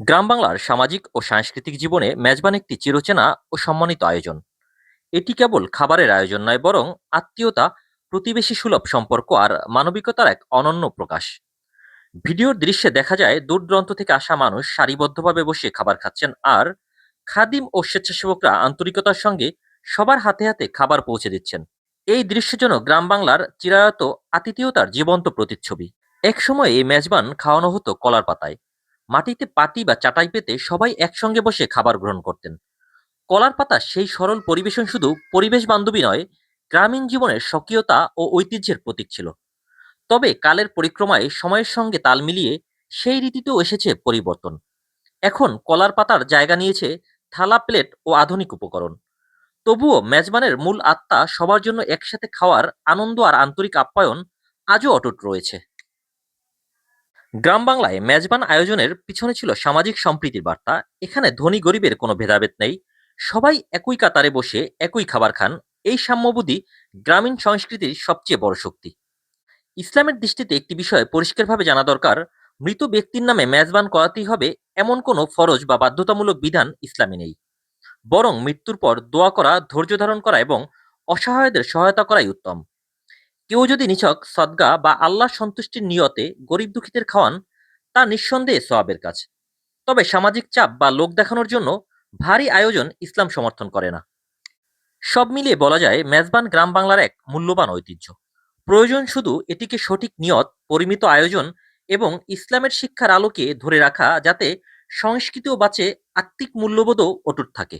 গ্রাম বাংলার সামাজিক ও সাংস্কৃতিক জীবনে মেজবান একটি চিরচেনা ও সম্মানিত আয়োজন। এটি কেবল খাবারের আয়োজন নয়, বরং আত্মীয়তা, প্রতিবেশী সুলভ সম্পর্ক আর মানবিকতার এক অনন্য প্রকাশ। ভিডিওর দৃশ্যে দেখা যায় দূর দূরান্ত থেকে আসা মানুষ সারিবদ্ধভাবে বসে খাবার খাচ্ছেন, আর খাদিম ও স্বেচ্ছাসেবকরা আন্তরিকতার সঙ্গে সবার হাতে হাতে খাবার পৌঁছে দিচ্ছেন। এই দৃশ্য যেন গ্রাম বাংলার চিরায়ত আতিথেয়তার জীবন্ত প্রতিচ্ছবি। একসময় এই মেজবান খাওয়ানো হতো কলার পাতায়। মাটিতে পাটি বা চাটাই পেতে সবাই একসঙ্গে বসে খাবার গ্রহণ করতেন। কলার পাতা সেই সরল পরিবেশন শুধু পরিবেশ বান্ধবী নয়, গ্রামীণ জীবনের স্বকীয়তা ও ঐতিহ্যের প্রতীক ছিল। তবে কালের পরিক্রমায় সময়ের সঙ্গে তাল মিলিয়ে সেই রীতিতেও এসেছে পরিবর্তন। এখন কলার পাতার জায়গা নিয়েছে থালা, প্লেট ও আধুনিক উপকরণ। তবুও মেজবানের মূল আত্মা, সবার জন্য একসাথে খাওয়ার আনন্দ আর আন্তরিক আপ্যায়ন, আজও অটুট রয়েছে। গ্রাম বাংলায় মেজবান আয়োজনের পিছনে ছিল সামাজিক সম্প্রীতির বার্তা। এখানে ধনী গরিবের কোনো ভেদাভেদ নেই, সবাই একই কাতারে বসে একই খাবার খান। এই সাম্যবোধই গ্রামীণ সংস্কৃতির সবচেয়ে বড় শক্তি। ইসলামের দৃষ্টিতে একটি বিষয় পরিষ্কারভাবে জানা দরকার: মৃত ব্যক্তির নামে মেজবান করাতেই হবে এমন কোনো ফরজ বা বাধ্যতামূলক বিধান ইসলামে নেই। বরং মৃত্যুর পর দোয়া করা, ধৈর্য ধারণ করা এবং অসহায়দের সহায়তা করাই উত্তম। কেউ যদি নিছক সদকা বা আল্লাহর সন্তুষ্টির নিয়তে গরিব দুঃখীদের খাওয়ান, তা নিঃসন্দেহে সওয়াবের কাজ। তবে সামাজিক চাপ বা লোক দেখানোর জন্য ভারী আয়োজন ইসলাম সমর্থন করে না। সব মিলিয়ে বলা যায় মেজবান গ্রাম বাংলার এক মূল্যবান ঐতিহ্য। প্রয়োজন শুধু এটিকে সঠিক নিয়ত, পরিমিত আয়োজন এবং ইসলামের শিক্ষার আলোকে ধরে রাখা, যাতে সংস্কৃতিও বাঁচে, আত্মিক মূল্যবোধও অটুট থাকে।